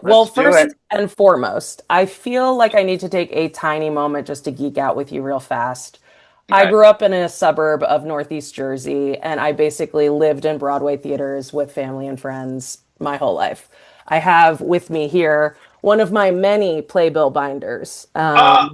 Well, Let's do it. first and foremost, I feel like I need to take a tiny moment just to geek out with you real fast. I Okay. grew up in a suburb of Northeast Jersey, and I basically lived in Broadway theaters with family and friends my whole life. I have with me here one of my many playbill binders. Ah,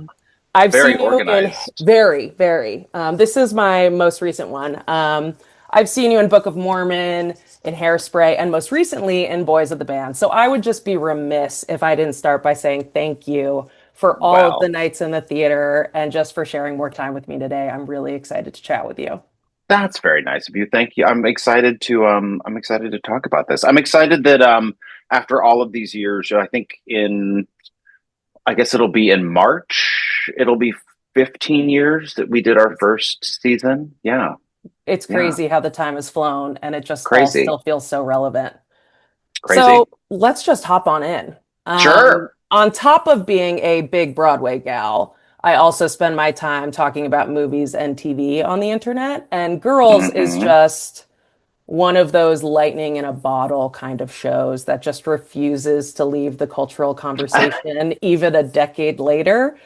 I've very seen you in organized. very. This is my most recent one. I've seen you in Book of Mormon, in Hairspray, and most recently in Boys of the Band. So I would just be remiss if I didn't start by saying thank you for all of the Well, nights in the theater and just for sharing more time with me today. I'm really excited to chat with you. that's very nice of you. Thank you. I'm excited to talk about this. I'm excited that after all of these years, I think in I guess it'll be in March, it'll be 15 years that we did our first season. Yeah. It's Yeah. crazy how the time has flown and it just all Crazy. still feels so relevant. So Crazy. let's just hop on in. Sure. On top of being a big Broadway gal, I also spend my time talking about movies and TV on the internet. And Girls is Hmm. just one of those lightning in a bottle kind of shows that just refuses to leave the cultural conversation even a decade later.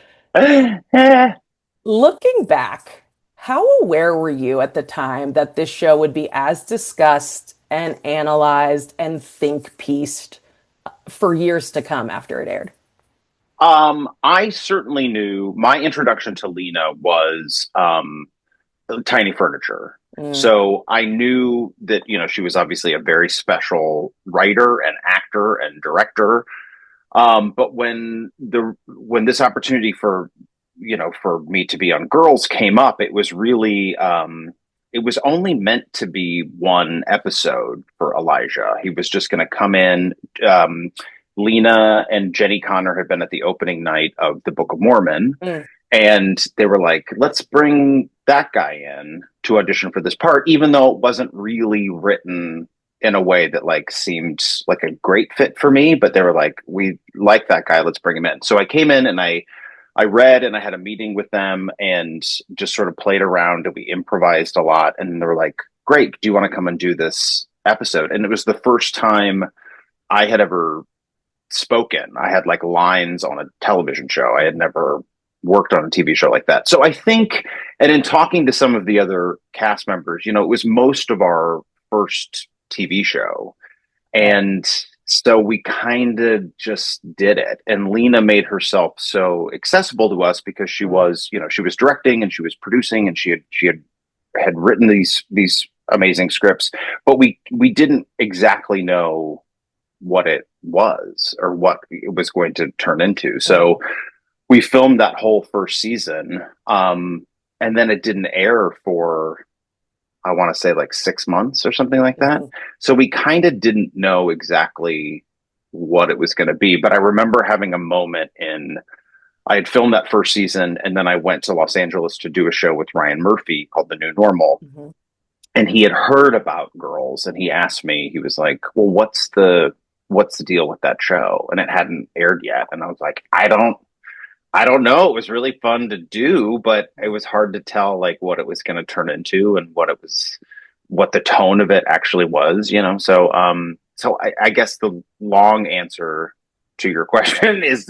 Looking back, how aware were you at the time that this show would be as discussed and analyzed and think pieced for years to come after it aired? I certainly knew my introduction to Lena was tiny furniture. Mm. So I knew that, she was obviously a very special writer and actor and director. But when this opportunity for me to be on Girls came up, it was really it was only meant to be one episode for Elijah. He was just going to come in. Um, Lena and Jenny Connor had been at the opening night of the Book of Mormon, Mm. and they were like, let's bring that guy in to audition for this part, even though it wasn't really written in a way that like seemed like a great fit for me. But they were like, we like that guy, let's bring him in. So I came in and I read and I had a meeting with them and just sort of played around and we improvised a lot. And they were like, great, do you want to come and do this episode? And it was the first time I had ever spoken. I had like lines on a television show. I had never worked on a TV show like that. So I think, and in talking to some of the other cast members, it was most of our first TV show. Right. And so we kind of just did it. And Lena made herself so accessible to us because she Mm. was, she was directing and she was producing and she had written these amazing scripts, but we didn't exactly know what it was or what it was going to turn into. Mm. So we filmed that whole first season, and then it didn't air for I want to say like 6 months or something like that. Mhm. So we kind of didn't know exactly what it was going to be. But I remember having a moment in I had filmed that first season, and then I went to Los Angeles to do a show with Ryan Murphy called The New Normal. Mhm. And he had heard about Girls, and he asked me, he was like, "Well, what's the deal with that show?" And it hadn't aired yet, and I was like, "I don't know. It was really fun to do, but it was hard to tell like what it was going to turn into and what the tone of it actually was. So I guess the long answer to your question is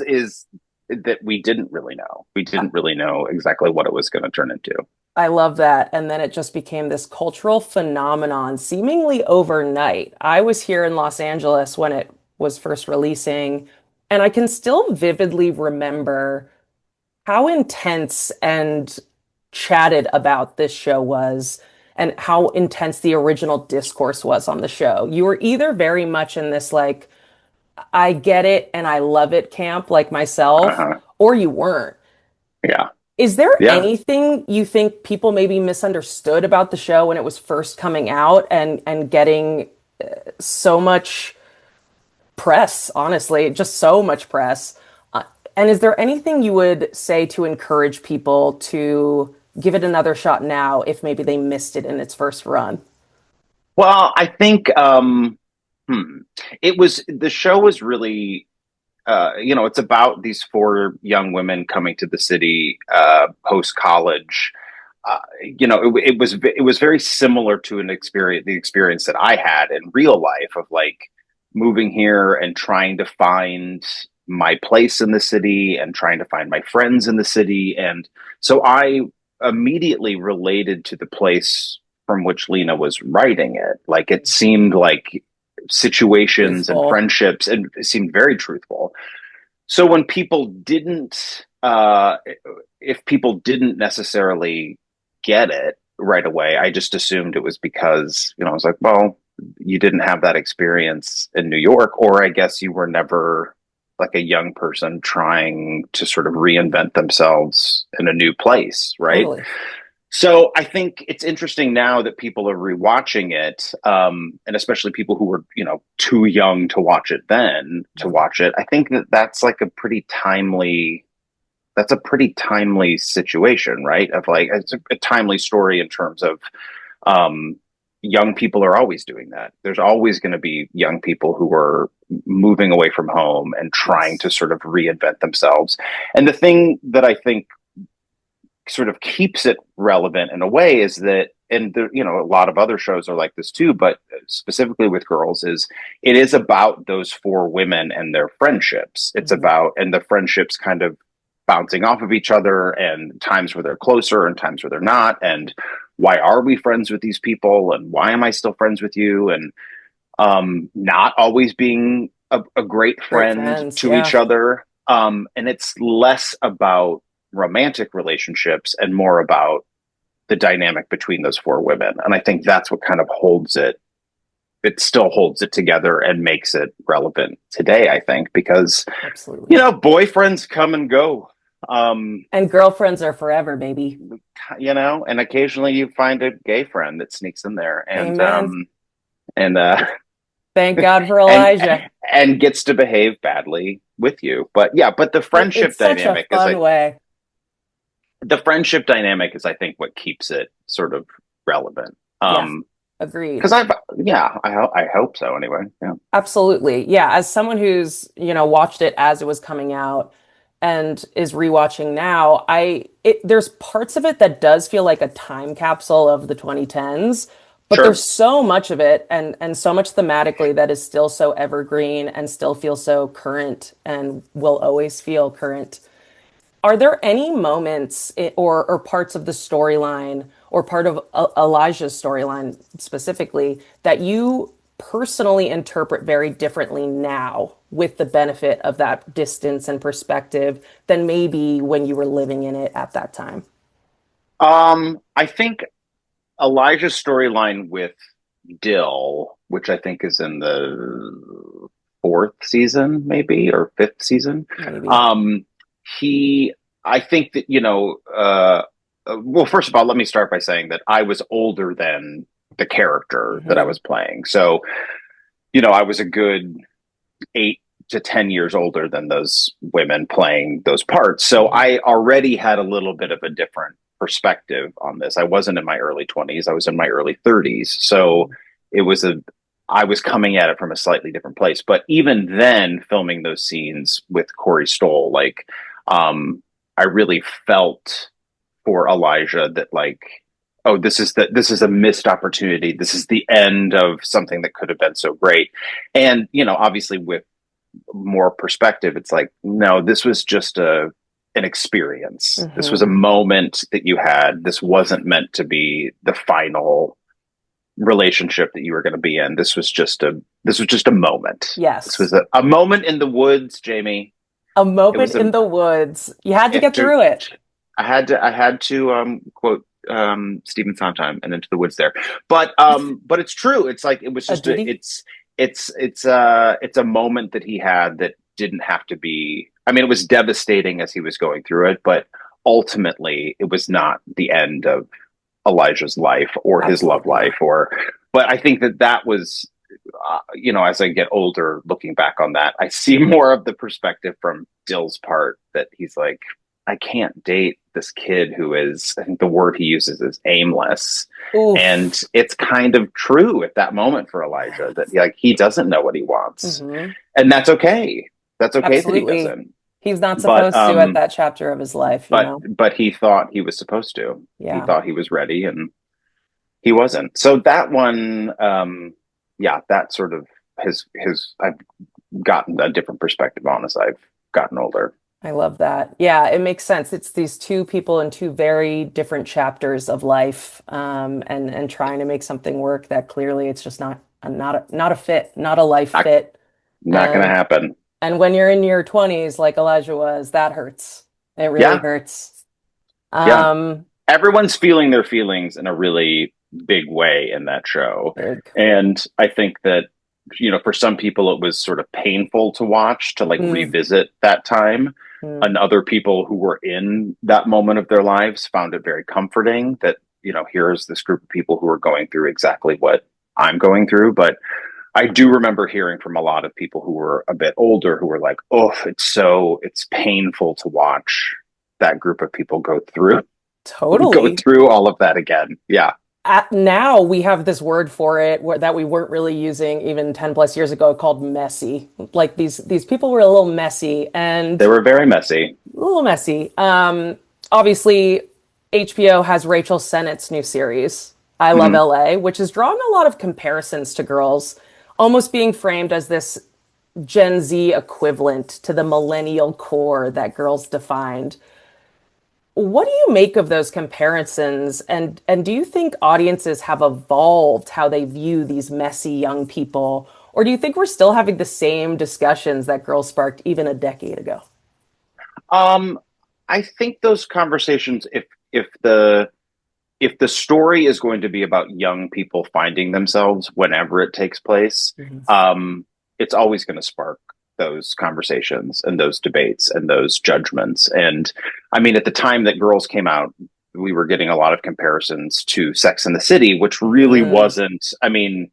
that we didn't really know. We didn't really know exactly what it was going to turn into. I love that. And then it just became this cultural phenomenon seemingly overnight. I was here in Los Angeles when it was first releasing, and I can still vividly remember how intense and chatted about this show was and how intense the original discourse was on the show. You were either very much in this like, I get it and I love it camp like myself, Uh-huh. or you weren't. Yeah. Is there Yeah. anything you think people maybe misunderstood about the show when it was first coming out and getting so much press, honestly, just so much press? Uh, and is there anything you would say to encourage people to give it another shot now if maybe they missed it in its first run? Well, I think hmm, the show was really it's about these four young women coming to the city post college. It was very similar to the experience that I had in real life of like moving here and trying to find my place in the city and trying to find my friends in the city. And so I immediately related to the place from which Lena was writing it. Like it seemed like situations and Truthful. friendships, and it seemed very truthful. So when people didn't, if people didn't necessarily get it right away, I just assumed it was because, I was like, well, you didn't have that experience in New York, or I guess you were never like a young person trying to sort of reinvent themselves in a new place, right? Totally. So I think it's interesting now that people are rewatching it, and especially people who were, too young to watch it then to Mhm. watch it. I think that that's a pretty timely situation, right? Of like, it's a timely story in terms of, um, young people are always doing that. There's always going to be young people who are moving away from home and trying to Yes. sort of reinvent themselves. And the thing that I think sort of keeps it relevant in a way is that, and a lot of other shows are like this too, but specifically with Girls, is it is about those four women and their friendships. It's Mhm. about, and the friendships kind of bouncing off of each other, and times where they're closer and times where they're not, and why are we friends with these people, and why am I still friends with you, and not always being a great Great friend friends. to each Yeah. other. And it's less about romantic relationships and more about the dynamic between those four women. And I think that's what kind of holds it. It still holds it together and makes it relevant today, I think, because, Absolutely. boyfriends come and go. Um, And girlfriends are forever, baby. and occasionally you find a gay friend that sneaks in there Amen. and Thank God for and Elijah. and gets to behave badly with you. But yeah, but It's such a fun way. the friendship dynamic is, I think, what keeps it sort of relevant. Yeah. Um, Agreed. because I hope so anyway. Yeah, Absolutely. Yeah. As someone who's, watched it as it was coming out and is rewatching now, there's parts of it that does feel like a time capsule of the 2010s, but there's sure. so much of it and so much thematically that is still so evergreen and still feels so current and will always feel current. Are there any moments or parts of the storyline or part of Elijah's storyline specifically that you personally interpret very differently now with the benefit of that distance and perspective than maybe when you were living in it at that time? I think Elijah's storyline with Dill, which I think is in the fourth season, maybe, or fifth season. Maybe. Um, he, I think that, well, first of all, let me start by saying that I was older than the character that I Hmm. was playing. So, I was a good 8 to 10 years older than those women playing those parts. So Hmm. I already had a little bit of a different perspective on this. I wasn't in my early 20s, I was in my early 30s. So it was I was coming at it from a slightly different place. But even then, filming those scenes with Corey Stoll, like, I really felt for Elijah that, like, oh, this is a missed opportunity. This is the end of something that could have been so great. And, obviously with more perspective, it's like, no, this was just an experience. This was a Hmm. moment that you had. This wasn't meant to be the final relationship that you were going to be in. This was just a moment. This Yes. was a moment in the woods, Jamie. A It moment was a in the woods. You had to it get to through it. I had to quote Stephen Sondheim and Into the Woods there. But it's true. It's like it was A just ditty. it's a moment that he had that didn't have to be. I mean, it was devastating as he was going through it, but ultimately it was not the end of Elijah's life or his love Absolutely life, not. or but I think that was, as I get older, looking back on that, I see more of the perspective from Dill's part, that he's like, I can't date this kid who is, I think the word he uses is aimless. And Oof. it's kind of true at that moment for Elijah, that Yes. like he doesn't know what he wants. Hmm. And that's okay. That's okay that he Absolutely. doesn't. He's not But supposed to at that chapter of his life, you but know? but he thought he was supposed to. He Yeah. thought he was ready, and he wasn't. So that one, yeah, that sort of has I've gotten a different perspective on as I've gotten older. I love that. Yeah, it makes sense. It's these two people in two very different chapters of life, and trying to make something work that clearly it's just not a fit, not a life Not fit. not gonna And happen. and when you're in your 20s, like Elijah was, that hurts. It really Yeah, hurts. yeah. Um, Everyone's feeling their feelings in a really big way in that show. Big. And I think that, for some people, it was sort of painful to watch, to like Mm, revisit that time. mm. And other people who were in that moment of their lives found it very comforting that, here's this group of people who are going through exactly what I'm going through. But I do remember hearing from a lot of people who were a bit older who were like, oh, it's painful to watch that group of people go Totally. through all of that again. Yeah. Now we have this word for it that we weren't really using even 10 plus years ago called messy. Like these people were a little messy and They were very messy. a little messy. Obviously, HBO has Rachel Sennett's new series, I Love Mhm. LA, which has drawn a lot of comparisons to girls, almost being framed as this Gen Z equivalent to the millennial core that girls defined. What do you make of those comparisons? And do you think audiences have evolved how they view these messy young people? Or do you think we're still having the same discussions that girls sparked even a decade ago? Um, I think those conversations, if the if the story is going to be about young people finding themselves whenever it takes place, Mhm. it's always going to spark those conversations and those debates and those judgments. And I mean, at the time that Girls came out, we were getting a lot of comparisons to Sex and the City, which really Mm, wasn't. I mean,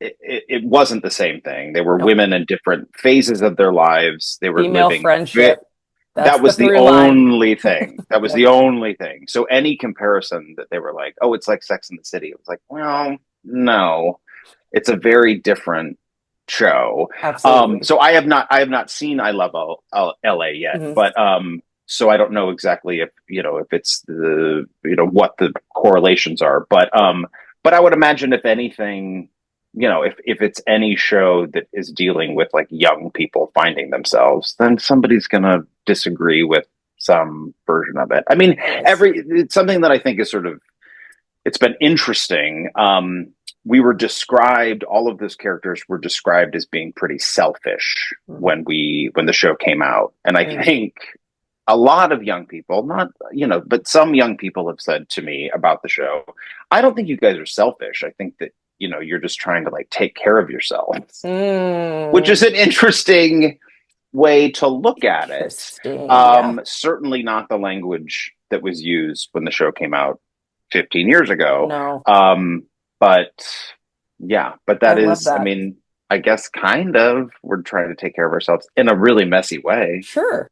it wasn't the same thing. They were nope. women in different phases of their lives. They were Female living. friendship. That's That the was the through line. only thing. That was Yep. the only thing. So any comparison that they were like, oh, it's like Sex and the City. It was like, well, no, it's a very different show. Absolutely. So I have not seen I Love LA yet, Hmm. but so I don't know exactly if if it's the what the correlations are, but I would imagine if anything, if it's any show that is dealing with like young people finding themselves, then somebody's gonna disagree with some version of it. I mean, Always. every it's something that I think is sort of it's been interesting. We were described all of those characters were described as being pretty selfish Hmm. when the show came out, and I Mm. think a lot of young people, not but some young people have said to me about the show, I don't think you guys are selfish. I think that you're just trying to like take care of yourselves, which Mm. is an interesting way to look at it. Interesting. Yeah. Certainly not the language that was used when the show came out 15 years ago. No, But yeah, but I that love is, I that. mean, I guess kind of we're trying to take care of ourselves in a really messy way. Sure.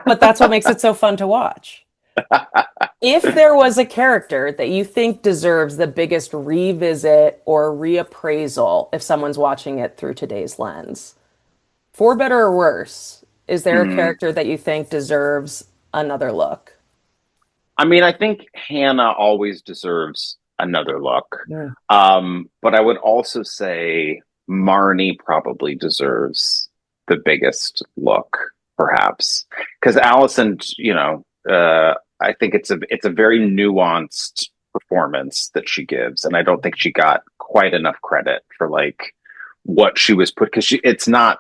But that's what makes it so fun to watch. If there was a character that you think deserves the biggest revisit or reappraisal if someone's watching it through today's lens, for better or worse, is there a Hmm. character that you think deserves another look? I mean, I think Hannah always deserves another look. Mm. But I would also say Marnie probably deserves the biggest look, perhaps, because Allison, I think it's a very nuanced performance that she gives, and I don't think she got quite enough credit for like what she was put because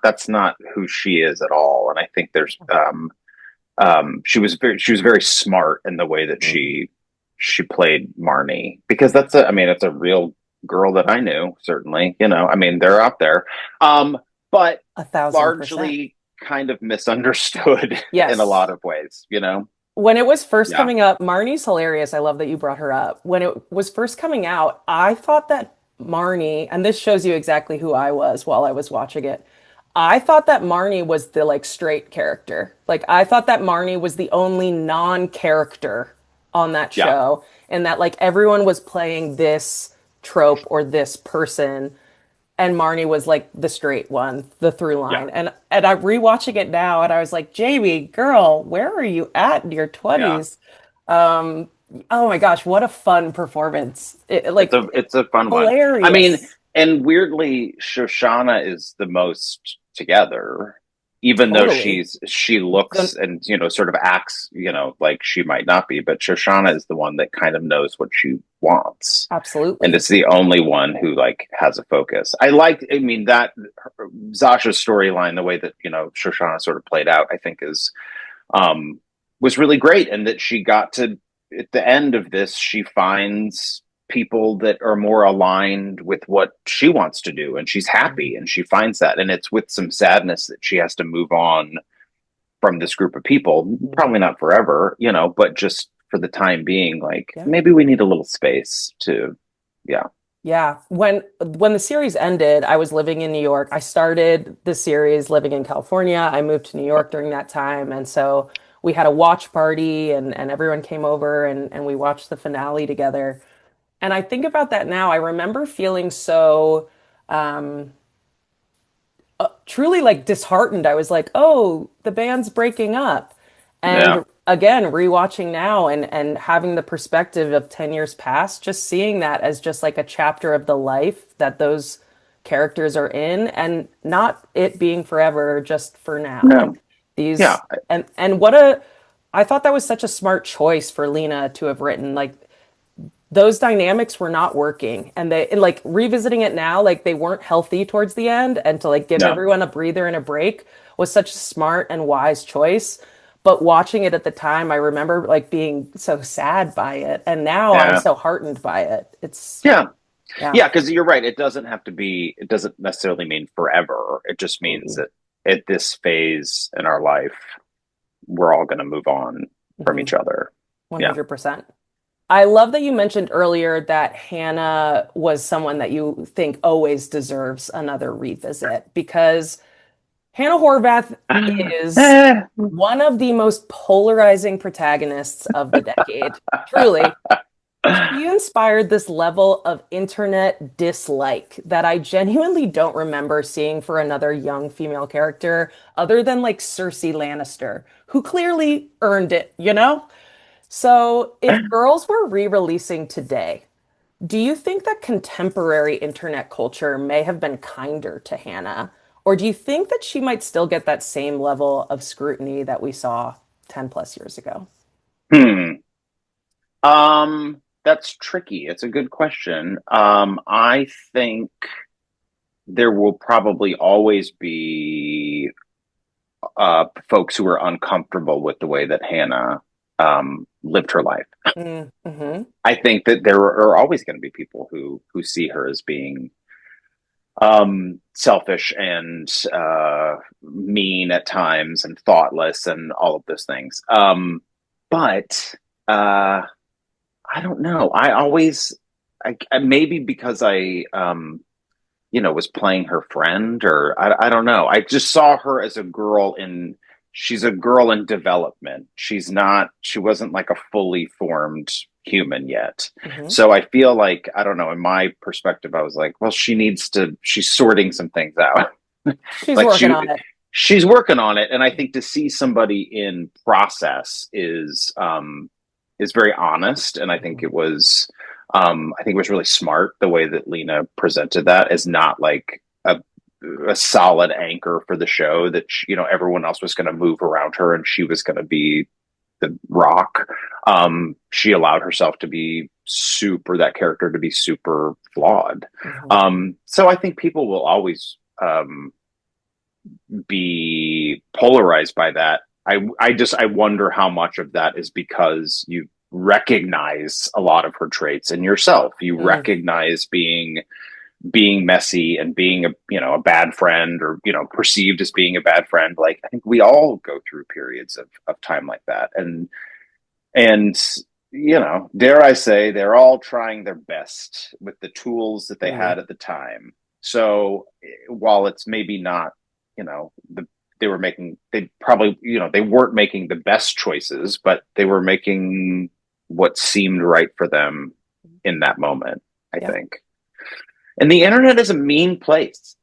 that's not who she is at all, and I think there's she was very smart in the way that Mm. she played Marnie because I mean it's a real girl that I knew certainly I mean they're out there but 1,000%. largely kind of misunderstood in a lot Yes. of ways When it was first yeah coming up, Marnie's hilarious. I love that you brought her up. When it was first coming out, I thought that Marnie, and this shows you exactly who I was while I was watching it. I thought that Marnie was the like straight character. Like I thought that Marnie was the only non-character on that yeah show, and that like everyone was playing this trope or this person, and Marnie was like the straight one, the through yeah line. And I'm rewatching it now, and I was like, Jamie, girl, where are you at in your yeah 20s? Um, oh my gosh, what a fun performance! it's a fun one I mean Hilarious. And weirdly, Shoshana is the most together, even though Totally. she looks The, and sort of acts like she might not be. But Shoshana is the one that kind of knows what she wants, and absolutely. it's the only one who like has a focus. I like. I mean that Zasha's storyline, the way that Shoshana sort of played out, I think um, was really great, and that she got to at the end of this, she finds people that are more aligned with what she wants to do, and she's Mhm. happy, and she finds that, and it's with some sadness that she has to move on from this group of people. Probably Mhm. not forever, but just for the time being, like Yeah. maybe we need a little space to, yeah, Yeah. When the series ended, I was living in New York. I started the series living in California. I moved to New York during that time. And so we had a watch party and everyone came over and we watched the finale together. And I think about that now. I remember feeling so truly like disheartened. I was like, "Oh, the band's breaking up." yeah, And again, rewatching now and having the perspective of 10 years past, just seeing that as just like a chapter of the life that those characters are in and not it being forever, just for now. no, And yeah, these and what a I thought that was such a smart choice for Lena to have written. Like those dynamics were not working and they and like revisiting it now like they weren't healthy towards the end and to like give no, everyone a breather and a break was such a smart and wise choice, but watching it at the time I remember like being so sad by it and now I'm yeah, so heartened by it. It's yeah. yeah. Yeah, because you're right. It doesn't have to be, it doesn't necessarily mean forever. It just means Totally. that at this phase in our life, we're all going to move on from Mhm. each other. Yeah. 100%. I love that you mentioned earlier that Hannah was someone that you think always deserves another revisit because Hannah Horvath is one of the most polarizing protagonists of the decade. Truly, she inspired this level of internet dislike that I genuinely don't remember seeing for another young female character other than like Cersei Lannister, who clearly earned it, you know? So, if Girls were re-releasing today, do you think that contemporary internet culture may have been kinder to Hannah? Or do you think that she might still get that same level of scrutiny that we saw 10 plus years ago? Hmm. That's tricky. It's a good question. I think there will probably always be folks who are uncomfortable with the way that Hannah lived her life. Mm-hmm. I think that there are always going to be people who see her as being selfish and mean at times and thoughtless and all of those things. But I don't know. Maybe because I was playing her friend, or I don't know. I just saw her as a girl she's a girl in development. She wasn't like a fully formed human yet. Mm-hmm. So I feel like, I don't know, in my perspective, I was like, well, she's sorting some things out. She's like working on it. she's working on it. And I think to see somebody in process is very honest. And I think it was really smart the way that Lena presented that as not like a solid anchor for the show that everyone else was going to move around her and she was going to be the rock. She allowed herself to be that character to be super flawed. Mm-hmm. So I think people will always be polarized by that. I wonder how much of that is because you recognize a lot of her traits in yourself. You Mm. recognize being messy and being a bad friend, or perceived as being a bad friend. Like I think we all go through periods of time like that, and dare I say, they're all trying their best with the tools that they Mm. had at the time. So while it's maybe not, they probably, they weren't making the best choices, but they were making what seemed right for them in that moment, I Yeah. think. And the internet is a mean place.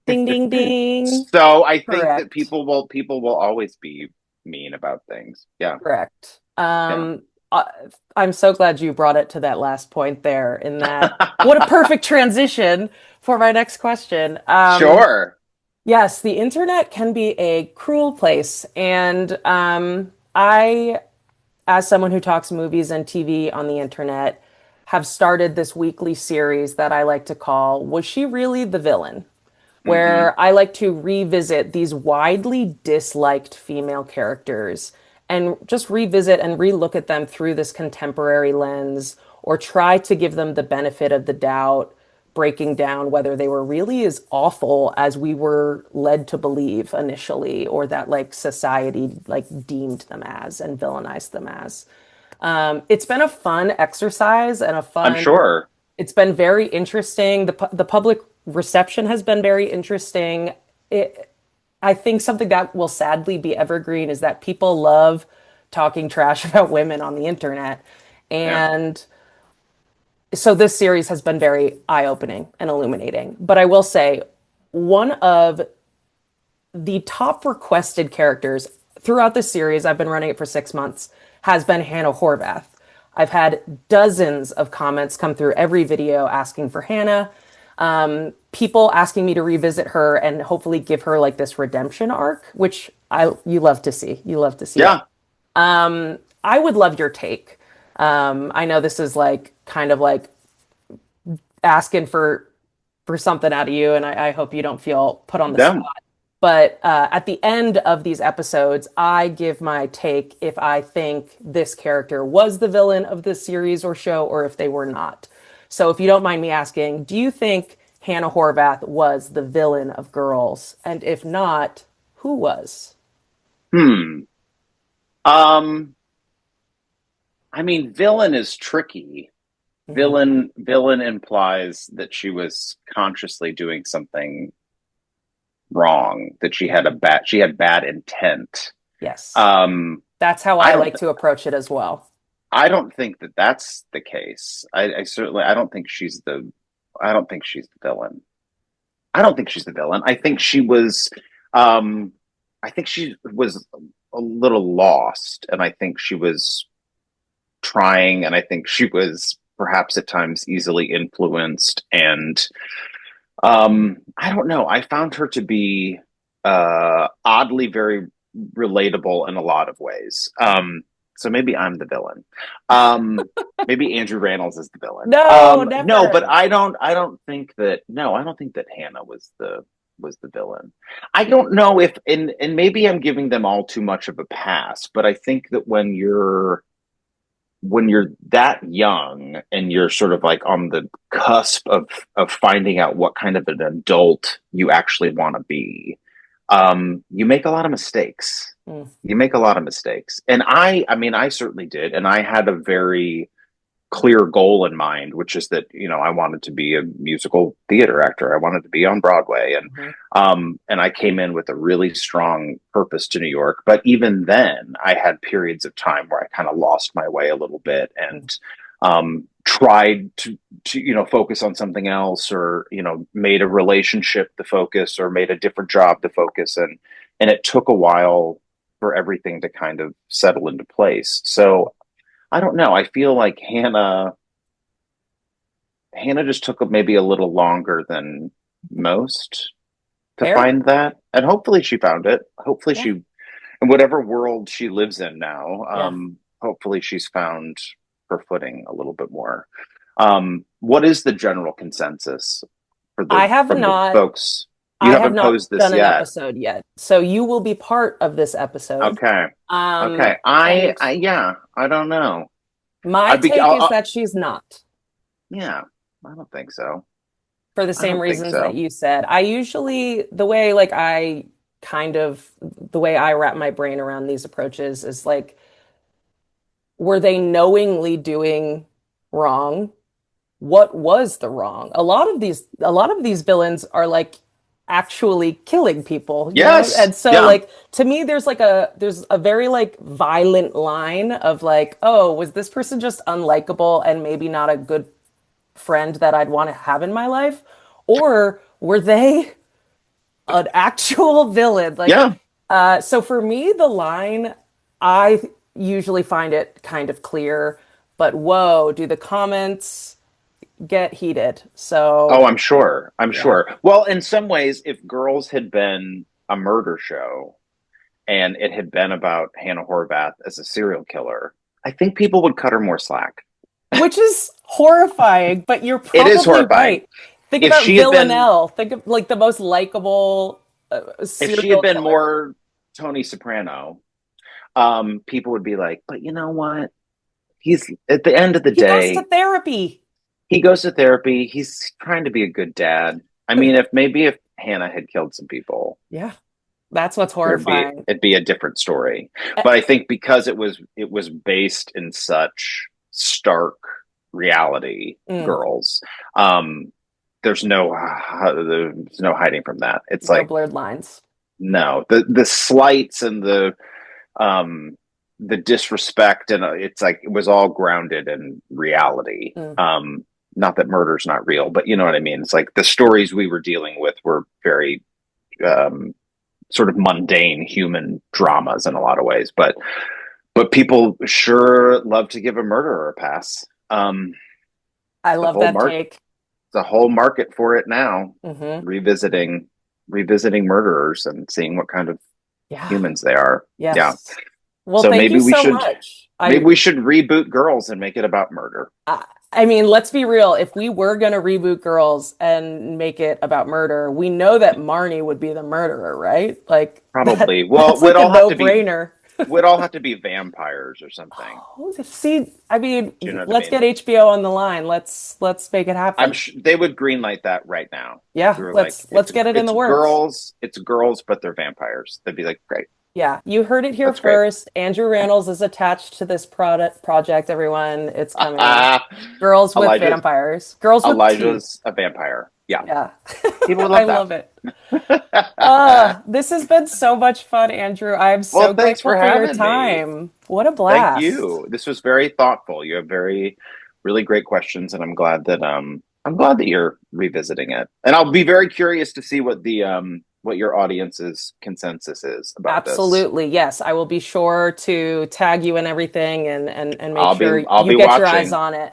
Ding, ding, ding. So I think that Correct. people will always be mean about things. Yeah. Correct. Yeah. Uh, I'm so glad you brought it to that last point there, in that what a perfect transition for my next question. Sure. Yes, the internet can be a cruel place. And I, as someone who talks movies and TV on the internet, have started this weekly series that I like to call Was She Really the Villain? Hmm. Where I like to revisit these widely disliked female characters and just revisit and relook at them through this contemporary lens, or try to give them the benefit of the doubt, breaking down whether they were really as awful as we were led to believe initially, or that like society like deemed them as and villainized them as. It's been a fun exercise and a I'm fun sure. it's been very interesting. The public reception has been very interesting. I think something that will sadly be evergreen is that people love talking trash about women on the internet. Yeah. And so this series has been very eye-opening and illuminating. But I will say, one of the top requested characters throughout this series, I've been running it for 6 months, has been Hannah Horvath. I've had dozens of comments come through every video asking for Hannah. People asking me to revisit her and hopefully give her like this redemption arc, which I you love to see. You love to see that. Yeah. I would love your take. I know this is like kind of like asking for something out of you, and I hope you don't feel put on the Them. spot. But at the end of these episodes, I give my take if I think this character was the villain of this series or show, or if they were not. So if you don't mind me asking, do you think Hannah Horvath was the villain of Girls? And if not, who was? Hmm. Um, I mean, villain is tricky. Mhm. Villain implies that she was consciously doing something wrong, that she had bad intent. Yes. Um, That's how I I don't like to approach it as well. I don't think that that's the case. I certainly I don't think she's the villain. I don't think she's the villain. Um I think she was a little lost, and I think she was trying, and I think she was perhaps at times easily influenced, and I don't know. I found her to be oddly very relatable in a lot of ways. So maybe I'm the villain. Um, maybe Andrew Rannells is the villain. No, No, but never. I don't think that. No, I don't think that Hannah was the villain. I don't know if, and maybe I'm giving them all too much of a pass, but I think that when you're that young and you're sort of like on the cusp of finding out what kind of an adult you actually want to be, you make a lot of mistakes. Mm. You make a lot of mistakes, and I mean, I certainly did, and I had a very clear goal in mind, which is that, I wanted to be a musical theater actor. I wanted to be on Broadway, Mhm. and I came in with a really strong purpose to New York. But even then, I had periods of time where I kind of lost my way a little bit, Mm. and tried to focus on something else, or made a relationship the focus, or made a different job the focus, and it took a while for everything to kind of settle into place. So I don't know. I feel like Hannah just took maybe a little longer than most to Fair. find that, and hopefully she found it. Hopefully Yeah. she, in whatever world she lives in now, Yeah. hopefully she's found her footing a little bit more. What is the general consensus I have from the not folks? You I have haven't not posed this done an yet. episode yet. So you will be part of this episode. Okay. Okay. And Yeah. I don't know. my I'd be. take is that she's not, Yeah. I don't think so. for the I same don't think reasons that so. you said. I usually, the way I wrap my brain around these approaches is like, were they knowingly doing wrong? What was the wrong? A lot of these villains are like actually killing people, you know? Yes. And so Yeah. like to me there's a very like violent line of like, oh, was this person just unlikable and maybe not a good friend that I'd want to have in my life? Or were they an actual villain? Like Yeah. so for me the line, I usually find it kind of clear. But whoa, do the comments get heated? Oh, So, I'm sure. I'm yeah. sure. Well, in some ways, if Girls had been a murder show and it had been about Hannah Horvath as a serial killer, I think people would cut her more slack. Which is horrifying, but you're It is probably horrifying. right. Think If about she had been, Villanelle. Think of like the most likable if she had serial been killer. more Tony Soprano, people would be like, but you know what? He's at the end of the He goes to day, therapy. he goes to therapy. He's trying to be a good dad. I mean, if Hannah had killed some people, Yeah, that's what's there'd be horrifying. it'd be a different story. Eh, But I think because it was based in such stark reality, mm, girls, um, there's no hiding from that. It's no like blurred lines. no, the slights and um the disrespect, and it's like it was all grounded in reality. Mm, Not that murder's not real, but you know what I mean. It's like the stories we were dealing with were very um sort of mundane human dramas in a lot of ways, but people sure love to give a murderer a pass. I The love whole that mark take. the whole market for it now, Hmm. revisiting revisiting murderers and seeing what kind of Yeah. humans they are. Yeah. Yes. Well, So thank you so much. maybe we should reboot Girls and make it about murder. I, I mean, let's be real. If we were going to reboot Girls and make it about murder, we know that Marnie would be the murderer, right? Like Probably. Well, that's we'd like a all have to be no-brainer. we'd all have to be vampires or something. Oh, see, I mean, Do you know what I let's get mean? HBO on the line. Let's make it I'm happen. sure they would greenlight that right now. Yeah, We were like, let's get it in the works. it's girls, but they're vampires. They'd be like, great, Yeah, you heard it here that's great. first. Andrew Rannells is attached to this project, everyone. It's coming. Girls with Elijah vampires. Girls with teeth. Elijah's a vampire. Yeah, Yeah. people would I love that. love it. This has been so much fun, Andrew. I'm Well, so thanks grateful for for your having me. time. What a Thank blast. you. This was very thoughtful. You have really great questions, and I'm glad that you're revisiting it. And I'll be very curious to see what your audience's consensus is about this. Absolutely. Yes, I will be sure to tag you and everything and make sure I'll you be get your eyes watching. on it.